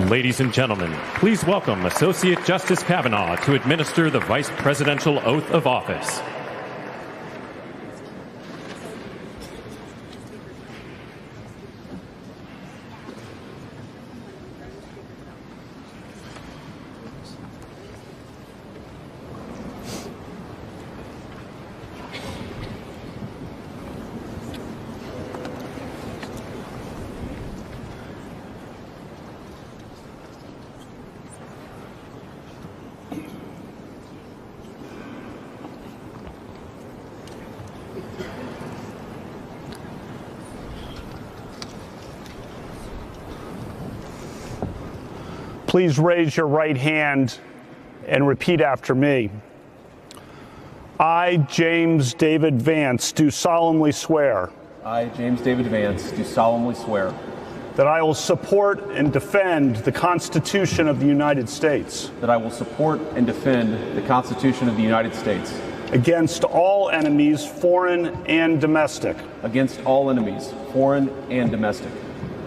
Ladies and gentlemen, please welcome Associate Justice Kavanaugh to administer the Vice Presidential Oath of Office. Please raise your right hand and repeat after me. I, James David Vance, do solemnly swear. I, James David Vance, do solemnly swear that I will support and defend the Constitution of the United States. that I will support and defend the Constitution of the United States Against all enemies, foreign and domestic. against all enemies, foreign and domestic,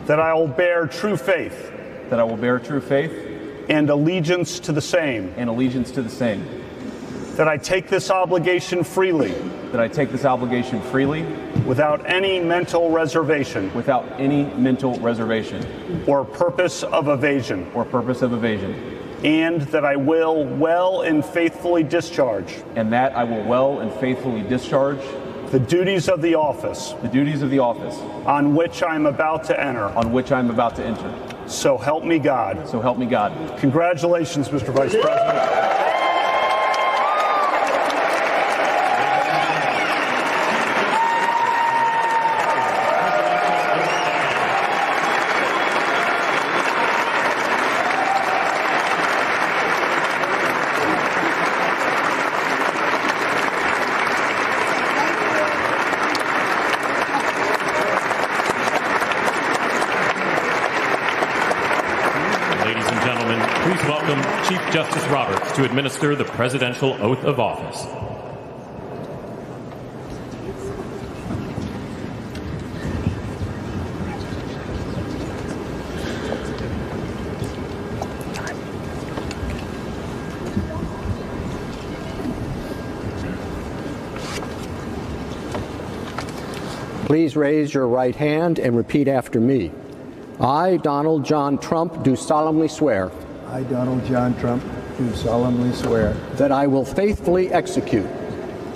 That I will bear true faith that I will bear true faith and allegiance to the same. and allegiance to the same, That I take this obligation freely, that I take this obligation freely without any mental reservation without any mental reservation or purpose of evasion. or purpose of evasion, And that I will well and faithfully discharge and that I will well and faithfully discharge the duties of the office the duties of the office on which I am about to enter. on which I am about to enter. So help me God. So help me God. Congratulations, Mr. Vice President. Ladies and gentlemen, please welcome Chief Justice Roberts to administer the Presidential Oath of Office. Please raise your right hand and repeat after me. I, Donald John Trump, do solemnly swear I, Donald John Trump, do solemnly swear that I will faithfully execute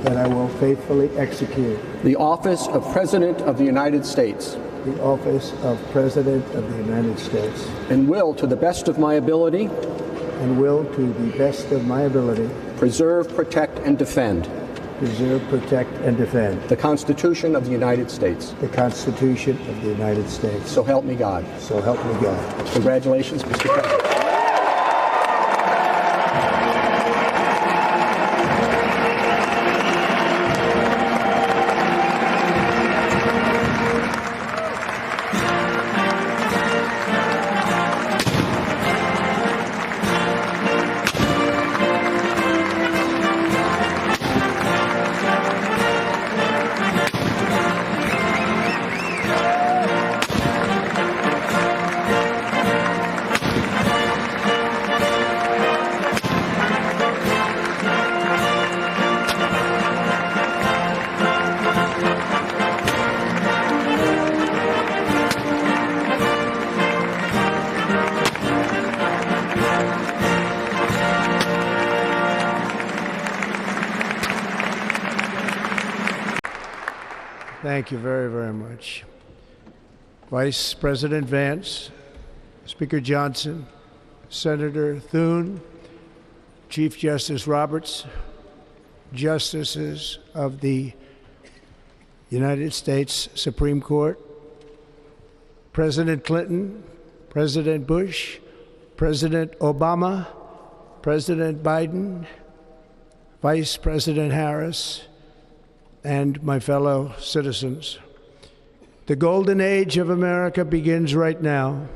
that I will faithfully execute the office of President of the United States the office of President of the United States and will, to the best of my ability, and will, to the best of my ability, preserve, protect, and defend preserve, protect, and defend the Constitution of the United States. the Constitution of the United States. So help me God. So help me God. Congratulations, Mr. President. Thank you very, very much. Vice President Vance, Speaker Johnson, Senator Thune, Chief Justice Roberts, Justices of the United States Supreme Court, President Clinton, President Bush, President Obama, President Biden, Vice President Harris, and my fellow citizens. The golden age of America begins right now.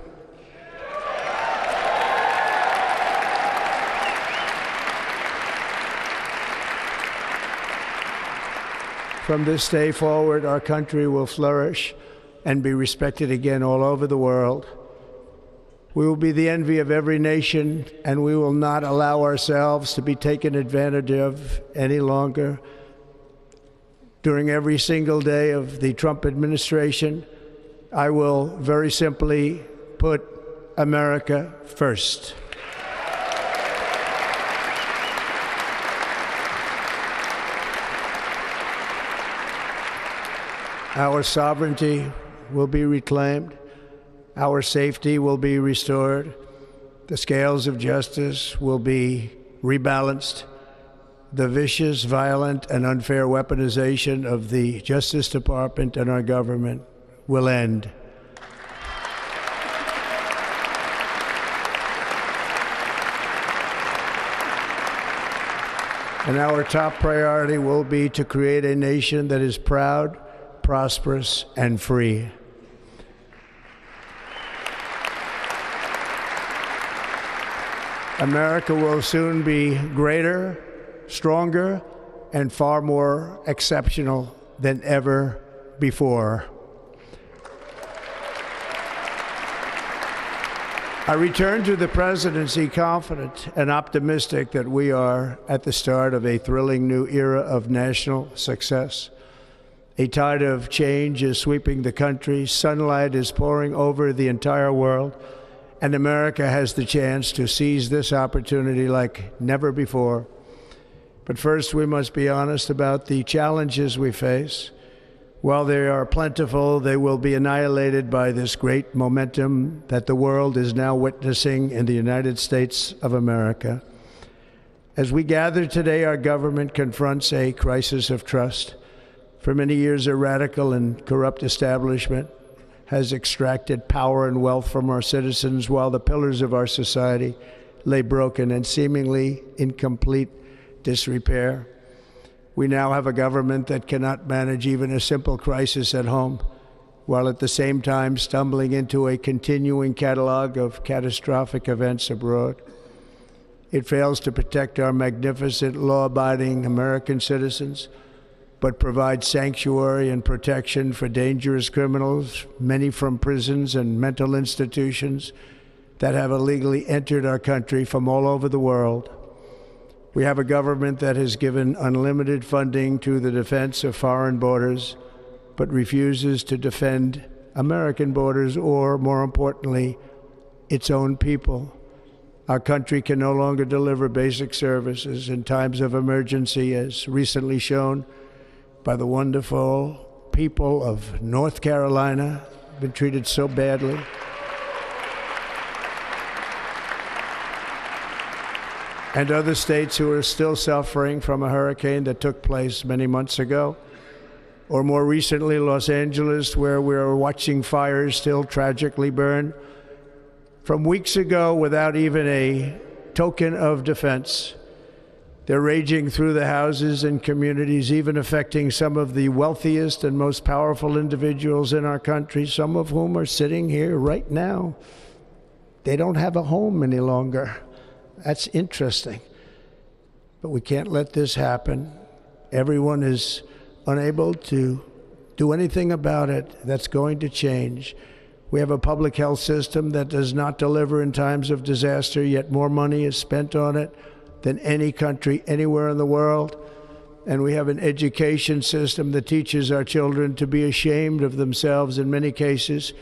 From this day forward, our country will flourish and be respected again all over the world. We will be the envy of every nation, and we will not allow ourselves to be taken advantage of any longer. During every single day of the Trump administration, I will very simply put America first. Our sovereignty will be reclaimed. Our safety will be restored. The scales of justice will be rebalanced. The vicious, violent, and unfair weaponization of the Justice Department and our government will end. And our top priority will be to create a nation that is proud, prosperous, and free. America will soon be greater, stronger, and far more exceptional than ever before. I return to the presidency confident and optimistic that we are at the start of a thrilling new era of national success. A tide of change is sweeping the country, sunlight is pouring over the entire world, and America has the chance to seize this opportunity like never before. But first, we must be honest about the challenges we face. While they are plentiful, they will be annihilated by this great momentum that the world is now witnessing in the United States of America. As we gather today, our government confronts a crisis of trust. For many years, a radical and corrupt establishment has extracted power and wealth from our citizens while the pillars of our society lay broken and seemingly in complete disrepair. We now have a government that cannot manage even a simple crisis at home, while at the same time stumbling into a continuing catalog of catastrophic events abroad. It fails to protect our magnificent, law-abiding American citizens, but provides sanctuary and protection for dangerous criminals, many from prisons and mental institutions that have illegally entered our country from all over the world. We have a government that has given unlimited funding to the defense of foreign borders, but refuses to defend American borders or, more importantly, its own people. Our country can no longer deliver basic services in times of emergency, as recently shown by the wonderful people of North Carolina, been treated so badly. And other states who are still suffering from a hurricane that took place many months ago. Or more recently, Los Angeles, where we're watching fires still tragically burn from weeks ago without even a token of defense. They're raging through the houses and communities, even affecting some of the wealthiest and most powerful individuals in our country, some of whom are sitting here right now. They don't have a home any longer. That's interesting. But we can't let this happen. Everyone is unable to do anything about it. That's going to change. We have a public health system that does not deliver in times of disaster, yet more money is spent on it than any country anywhere in the world. And we have an education system that teaches our children to be ashamed of themselves in many cases,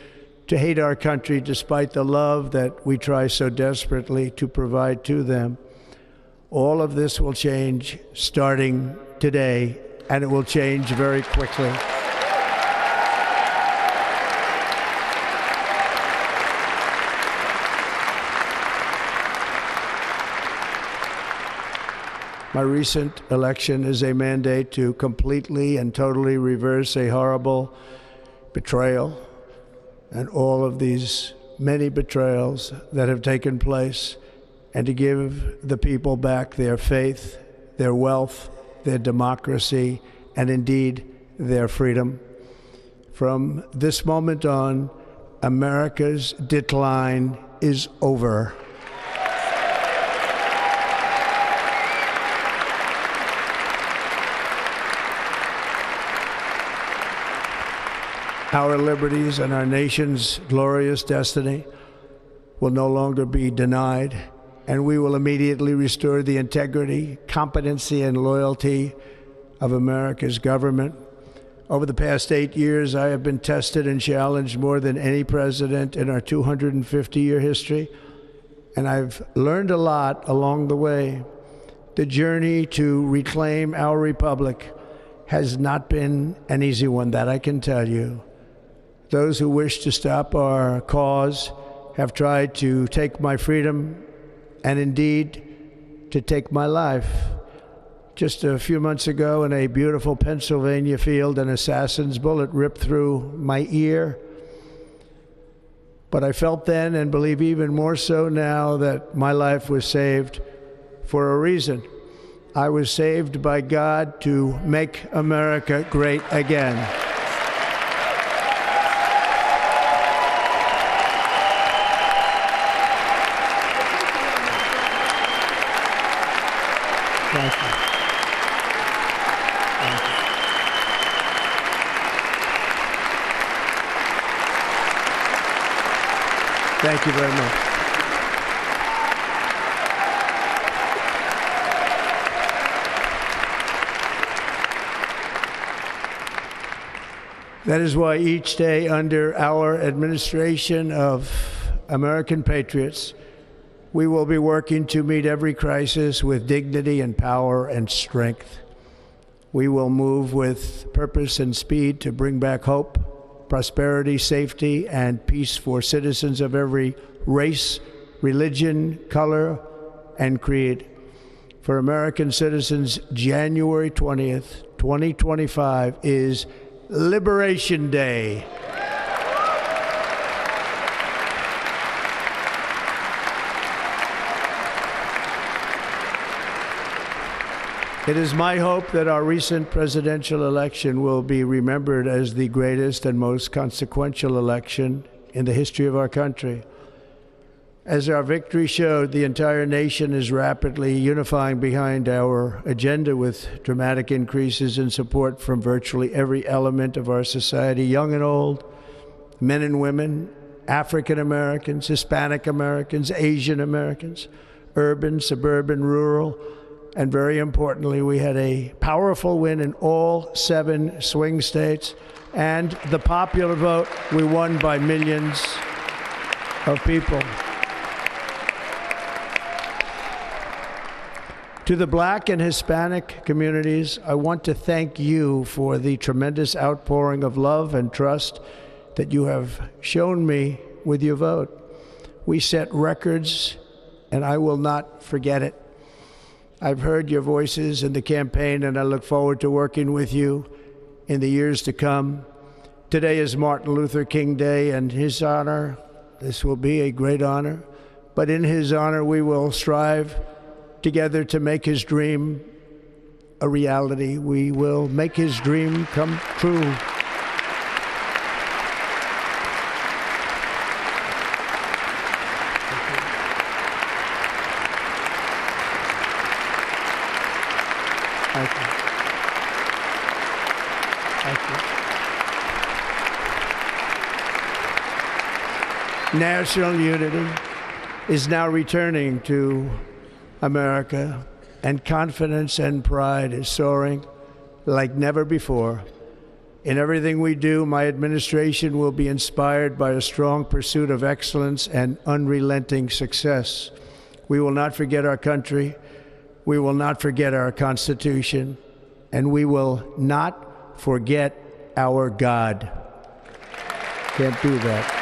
to hate our country despite the love that we try so desperately to provide to them. All of this will change starting today, and it will change very quickly. My recent election is a mandate to completely and totally reverse a horrible betrayal and all of these many betrayals that have taken place, and to give the people back their faith, their wealth, their democracy, and indeed their freedom. From this moment on, America's decline is over. Our liberties and our nation's glorious destiny will no longer be denied, and we will immediately restore the integrity, competency, and loyalty of America's government. Over the past 8 years, I have been tested and challenged more than any president in our 250-year history, and I've learned a lot along the way. The journey to reclaim our republic has not been an easy one, that I can tell you. Those who wish to stop our cause have tried to take my freedom and indeed to take my life. Just a few months ago in a beautiful Pennsylvania field, an assassin's bullet ripped through my ear. But I felt then, and believe even more so now, that my life was saved for a reason. I was saved by God to make America great again. Thank you. Thank you very much. That is why each day under our administration of American patriots, we will be working to meet every crisis with dignity and power and strength. We will move with purpose and speed to bring back hope, prosperity, safety, and peace for citizens of every race, religion, color, and creed. For American citizens, January 20th, 2025 is Liberation Day. It is my hope that our recent presidential election will be remembered as the greatest and most consequential election in the history of our country. As our victory showed, the entire nation is rapidly unifying behind our agenda with dramatic increases in support from virtually every element of our society, young and old, men and women, African Americans, Hispanic Americans, Asian Americans, urban, suburban, rural, and very importantly, we had a powerful win in all 7 swing states, and the popular vote, we won by millions of people. To the Black and Hispanic communities, I want to thank you for the tremendous outpouring of love and trust that you have shown me with your vote. We set records, and I will not forget it. I've heard your voices in the campaign, and I look forward to working with you in the years to come. Today is Martin Luther King Day, and his honor, this will be a great honor, but in his honor we will strive together to make his dream a reality. We will make his dream come true. Thank you. Thank you. National unity is now returning to America, and confidence and pride is soaring like never before. In everything we do, my administration will be inspired by a strong pursuit of excellence and unrelenting success. We will not forget our country. We will not forget our Constitution, and we will not forget our God. Can't do that.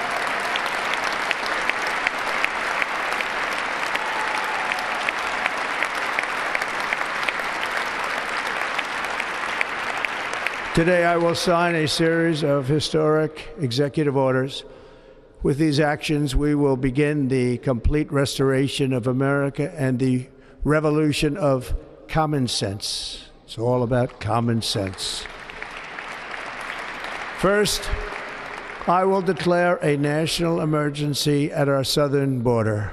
Today, I will sign a series of historic executive orders. With these actions, we will begin the complete restoration of America and the revolution of common sense. It's all about common sense. First, I will declare a national emergency at our southern border.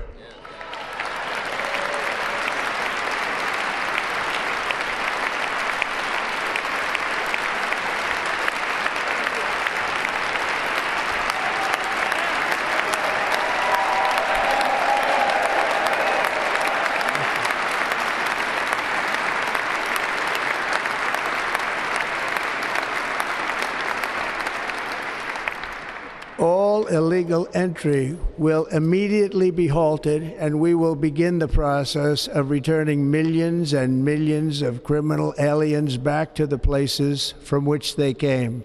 illegal entry will immediately be halted, and we will begin the process of returning millions and millions of criminal aliens back to the places from which they came.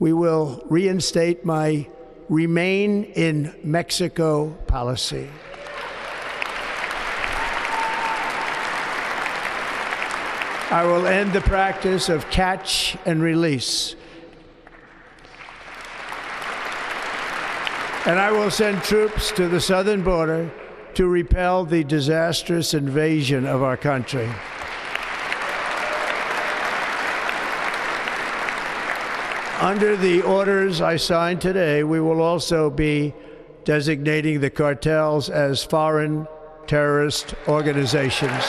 We will reinstate my Remain in Mexico policy. I will end the practice of catch and release. And I will send troops to the southern border to repel the disastrous invasion of our country. Under the orders I signed today, we will also be designating the cartels as foreign terrorist organizations.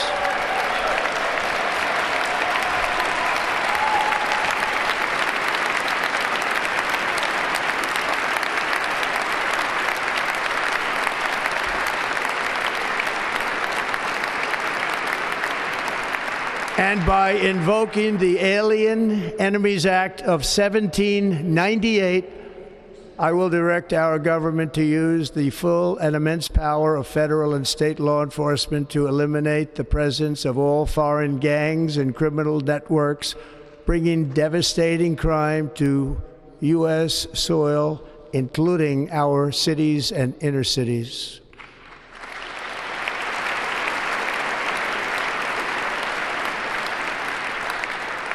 And by invoking the Alien Enemies Act of 1798, I will direct our government to use the full and immense power of federal and state law enforcement to eliminate the presence of all foreign gangs and criminal networks, bringing devastating crime to U.S. soil, including our cities and inner cities.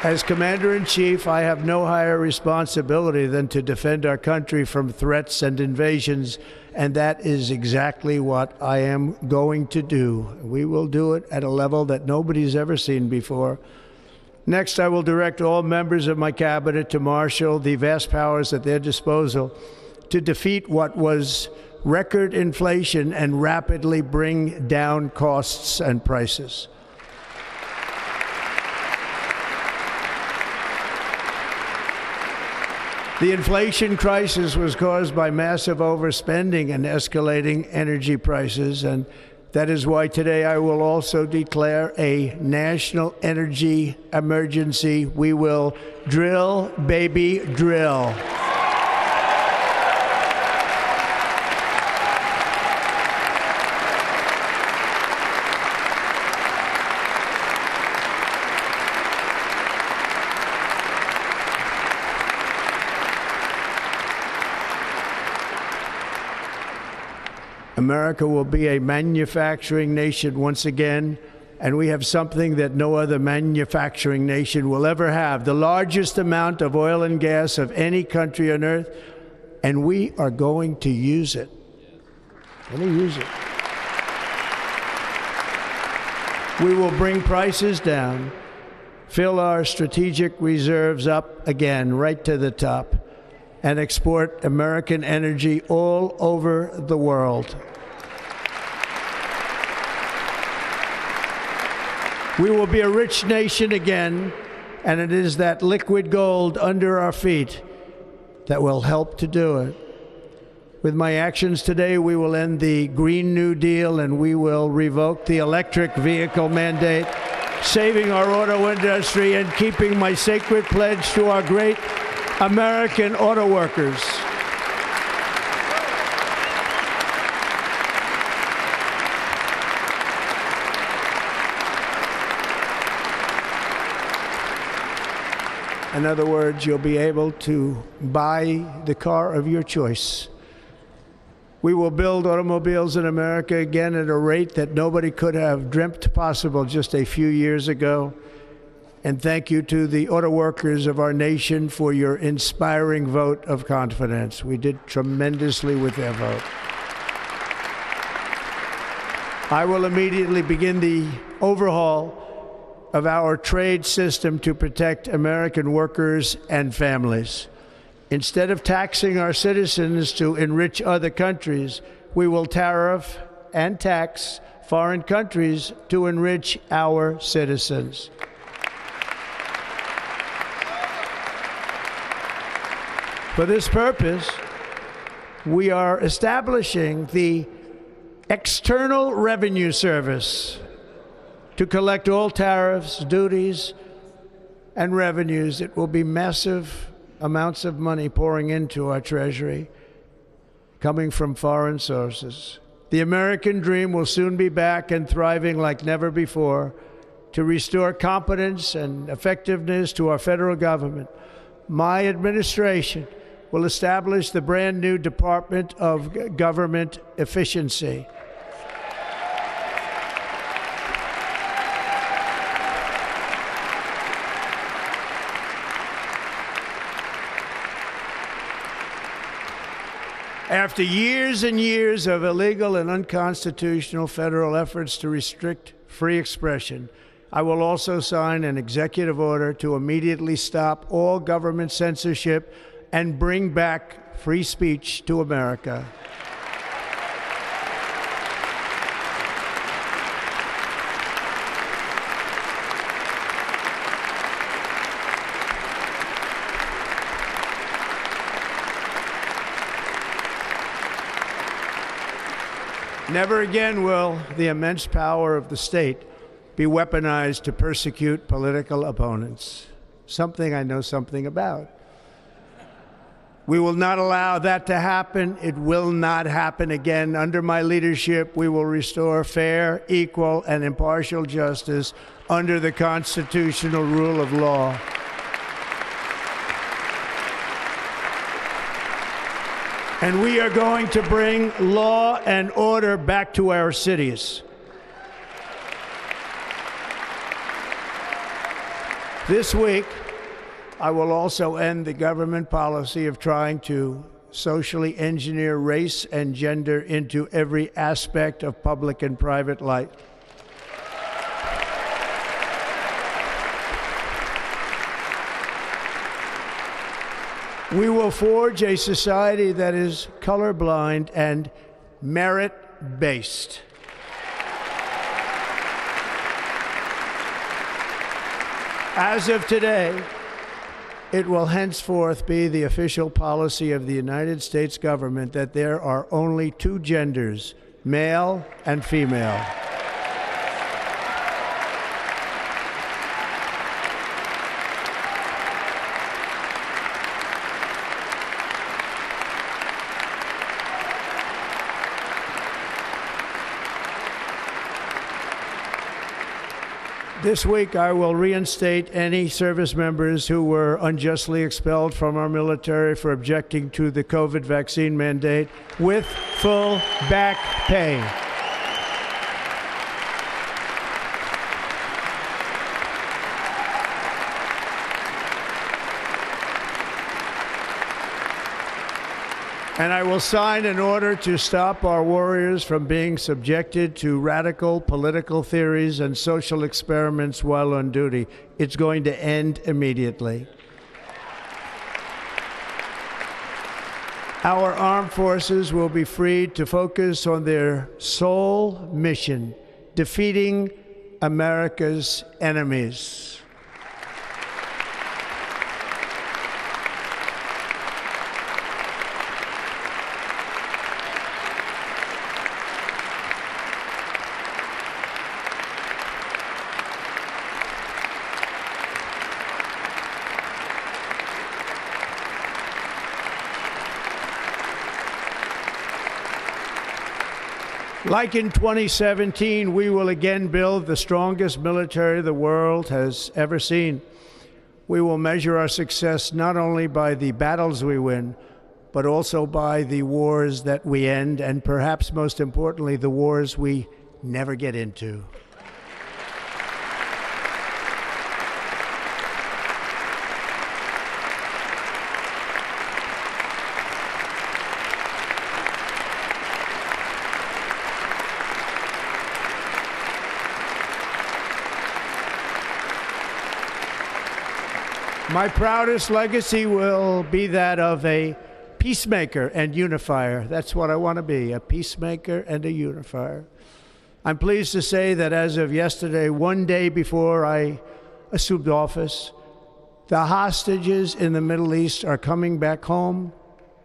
As Commander-in-Chief, I have no higher responsibility than to defend our country from threats and invasions, and that is exactly what I am going to do. We will do it at a level that nobody's ever seen before. Next, I will direct all members of my cabinet to marshal the vast powers at their disposal to defeat what was record inflation and rapidly bring down costs and prices. The inflation crisis was caused by massive overspending and escalating energy prices, and that is why today I will also declare a national energy emergency. We will drill, baby, drill. America will be a manufacturing nation once again, and we have something that no other manufacturing nation will ever have, the largest amount of oil and gas of any country on earth, and we are going to use it. We will bring prices down, fill our strategic reserves up again, right to the top, and export American energy all over the world. We will be a rich nation again, and it is that liquid gold under our feet that will help to do it. With my actions today, we will end the Green New Deal, and we will revoke the electric vehicle mandate, saving our auto industry and keeping my sacred pledge to our great American auto workers. In other words, you'll be able to buy the car of your choice. We will build automobiles in America again at a rate that nobody could have dreamt possible just a few years ago. And thank you to the auto workers of our nation for your inspiring vote of confidence. We did tremendously with their vote. I will immediately begin the overhaul of our trade system to protect American workers and families. Instead of taxing our citizens to enrich other countries, we will tariff and tax foreign countries to enrich our citizens. For this purpose, we are establishing the External Revenue Service to collect all tariffs, duties, and revenues. It will be massive amounts of money pouring into our Treasury. coming from foreign sources. The American dream will soon be back and thriving like never before. To restore competence and effectiveness to our federal government, my administration will establish the brand new Department of Government Efficiency. After years and years of illegal and unconstitutional federal efforts to restrict free expression, I will also sign an executive order to immediately stop all government censorship and bring back free speech to America. Never again will the immense power of the state be weaponized to persecute political opponents, something I know something about. We will not allow that to happen. It will not happen again. Under my leadership, we will restore fair, equal, and impartial justice under the constitutional rule of law. And we are going to bring law and order back to our cities. This week, I will also end the government policy of trying to socially engineer race and gender into every aspect of public and private life. We will forge a society that is colorblind and merit-based. As of today, it will henceforth be the official policy of the United States government that there are only two genders, male and female. This week, I will reinstate any service members who were unjustly expelled from our military for objecting to the COVID vaccine mandate with full back pay. And I will sign an order to stop our warriors from being subjected to radical political theories and social experiments while on duty. It's going to end immediately. Our armed forces will be freed to focus on their sole mission, defeating America's enemies. Like in 2017, we will again build the strongest military the world has ever seen. We will measure our success not only by the battles we win, but also by the wars that we end, and perhaps most importantly, the wars we never get into. My proudest legacy will be that of a peacemaker and unifier. That's what I want to be, a peacemaker and a unifier. I'm pleased to say that as of yesterday, one day before I assumed office, the hostages in the Middle East are coming back home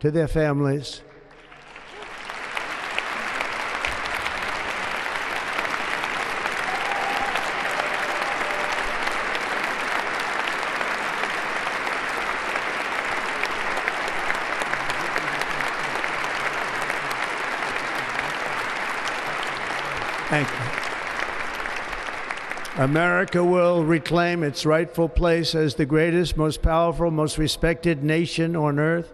to their families. Thank you. America will reclaim its rightful place as the greatest, most powerful, most respected nation on earth,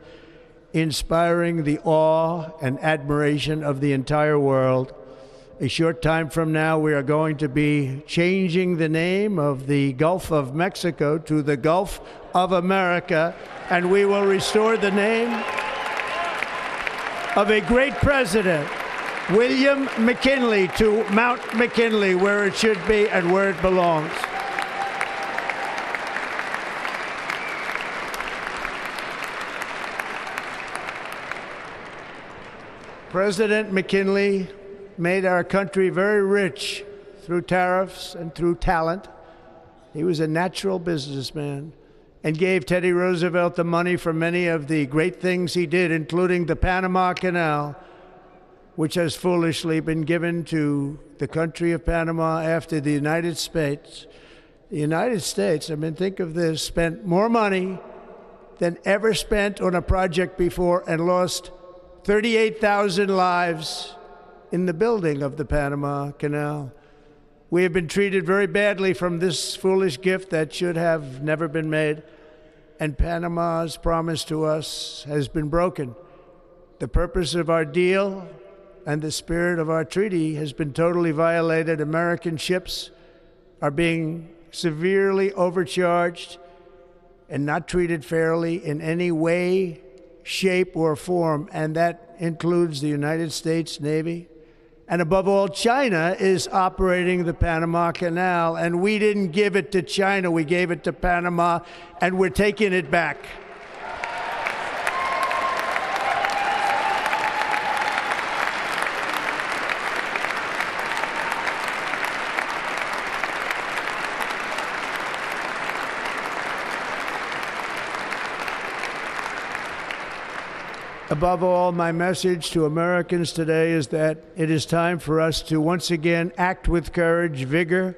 inspiring the awe and admiration of the entire world. A short time from now, we are going to be changing the name of the Gulf of Mexico to the Gulf of America, and we will restore the name of a great president, William McKinley, to Mount McKinley, where it should be and where it belongs. President McKinley made our country very rich through tariffs and through talent. He was a natural businessman and gave Teddy Roosevelt the money for many of the great things he did, including the Panama Canal, which has foolishly been given to the country of Panama after the United States. The United States, I mean, think of this, spent more money than ever spent on a project before and lost 38,000 lives in the building of the Panama Canal. We have been treated very badly from this foolish gift that should have never been made, and Panama's promise to us has been broken. The purpose of our deal and the spirit of our treaty has been totally violated. American ships are being severely overcharged and not treated fairly in any way, shape, or form, and that includes the United States Navy. And above all, China is operating the Panama Canal, and we didn't give it to China, we gave it to Panama, and we're taking it back. Above all, my message to Americans today is that it is time for us to once again act with courage, vigor,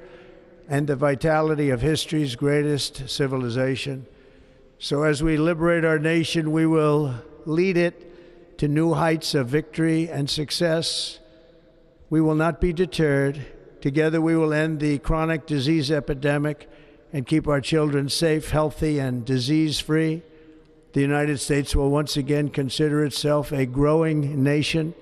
and the vitality of history's greatest civilization. So as we liberate our nation, we will lead it to new heights of victory and success. We will not be deterred. Together we will end the chronic disease epidemic and keep our children safe, healthy, and disease-free. The United States will once again consider itself a growing nation,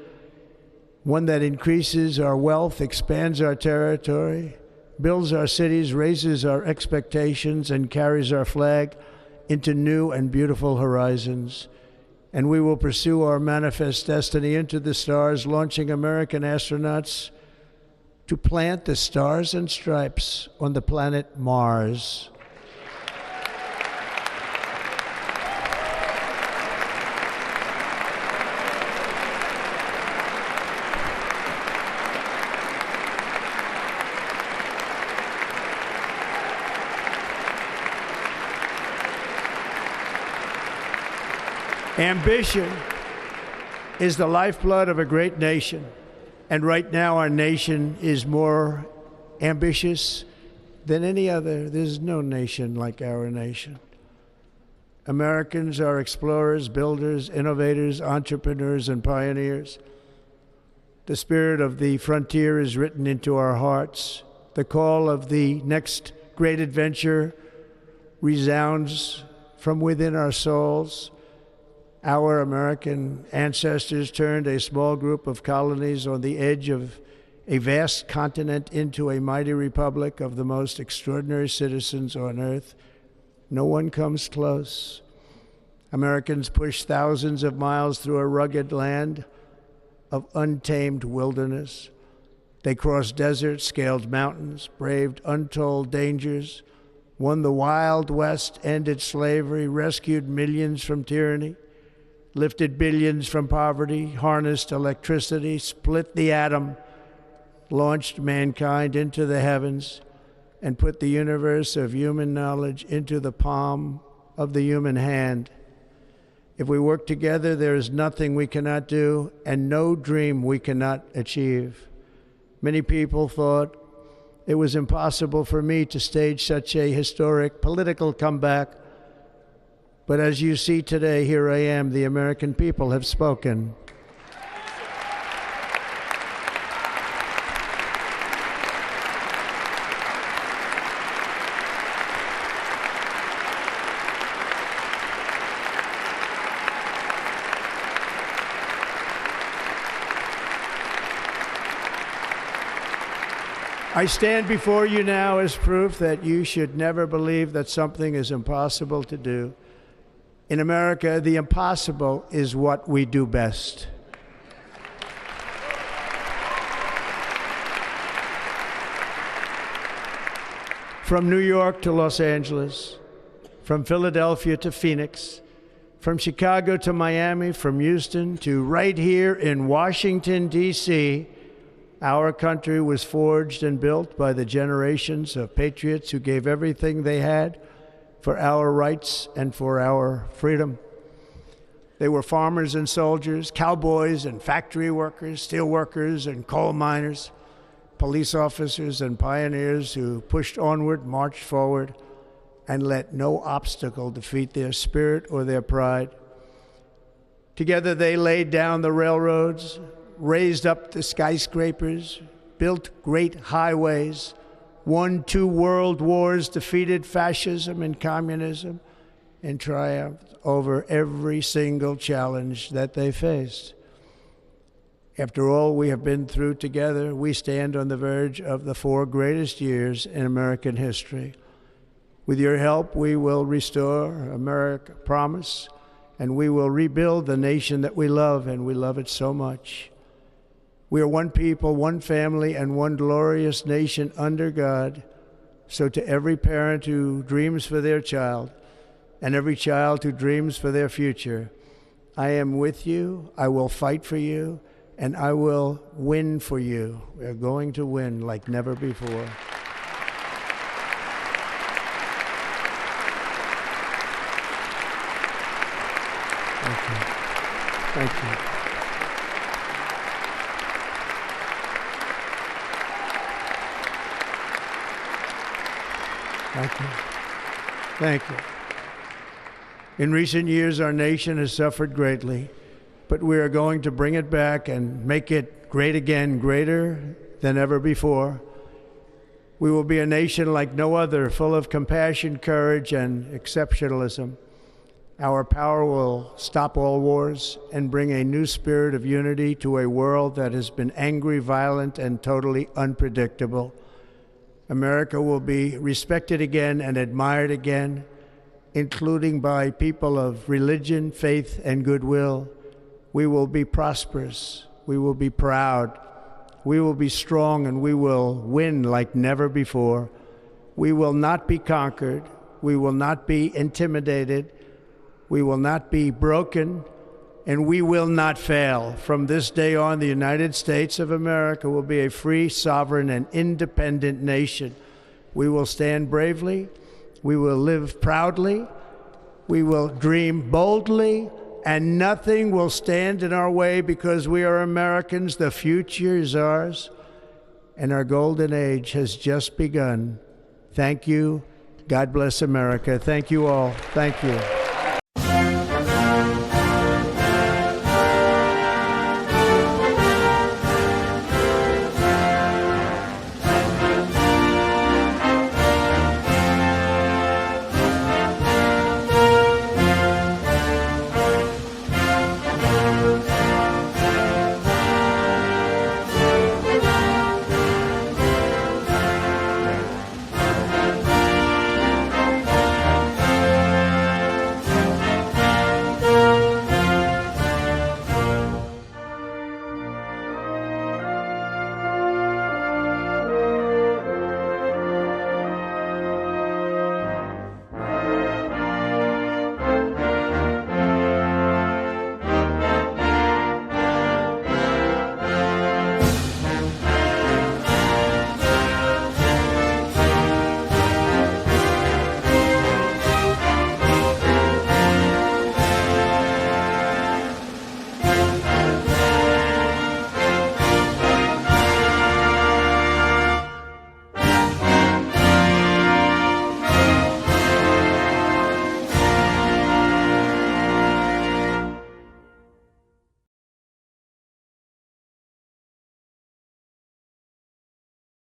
one that increases our wealth, expands our territory, builds our cities, raises our expectations, and carries our flag into new and beautiful horizons. And we will pursue our manifest destiny into the stars, launching American astronauts to plant the stars and stripes on the planet Mars. Ambition is the lifeblood of a great nation, and right now our nation is more ambitious than any other. There's no nation like our nation. Americans are explorers, builders, innovators, entrepreneurs, and pioneers. The spirit of the frontier is written into our hearts. The call of the next great adventure resounds from within our souls. Our American ancestors turned a small group of colonies on the edge of a vast continent into a mighty republic of the most extraordinary citizens on earth. No one comes close. Americans pushed thousands of miles through a rugged land of untamed wilderness. They crossed deserts, scaled mountains, braved untold dangers, won the Wild West, ended slavery, rescued millions from tyranny, lifted billions from poverty, harnessed electricity, split the atom, launched mankind into the heavens, and put the universe of human knowledge into the palm of the human hand. If we work together, there is nothing we cannot do and no dream we cannot achieve. Many people thought it was impossible for me to stage such a historic political comeback. But as you see today, here I am. The American people have spoken. I stand before you now as proof that you should never believe that something is impossible to do. In America, the impossible is what we do best. From New York to Los Angeles, from Philadelphia to Phoenix, from Chicago to Miami, from Houston to right here in Washington, D.C., our country was forged and built by the generations of patriots who gave everything they had for our rights and for our freedom. They were farmers and soldiers, cowboys and factory workers, steel workers and coal miners, police officers and pioneers who pushed onward, marched forward, and let no obstacle defeat their spirit or their pride. Together they laid down the railroads, raised up the skyscrapers, built great highways, won 2 world wars, defeated fascism and communism, and triumphed over every single challenge that they faced. After all we have been through together, we stand on the verge of the 4 greatest years in American history. With your help, we will restore America, promise, and we will rebuild the nation that we love, and we love it so much. We are one people, one family, and one glorious nation under God. So to every parent who dreams for their child, and every child who dreams for their future, I am with you, I will fight for you, and I will win for you. We are going to win like never before. Thank you. Thank you. Thank you. Thank you. In recent years, our nation has suffered greatly, but we are going to bring it back and make it great again, greater than ever before. We will be a nation like no other, full of compassion, courage, and exceptionalism. Our power will stop all wars and bring a new spirit of unity to a world that has been angry, violent, and totally unpredictable. America will be respected again and admired again, including by people of religion, faith, and goodwill. We will be prosperous. We will be proud. We will be strong, and we will win like never before. We will not be conquered. We will not be intimidated. We will not be broken, and we will not fail. From this day on, the United States of America will be a free, sovereign, and independent nation. We will stand bravely. We will live proudly. We will dream boldly, and nothing will stand in our way because we are Americans. The future is ours, and our golden age has just begun. Thank you. God bless America. Thank you all. Thank you.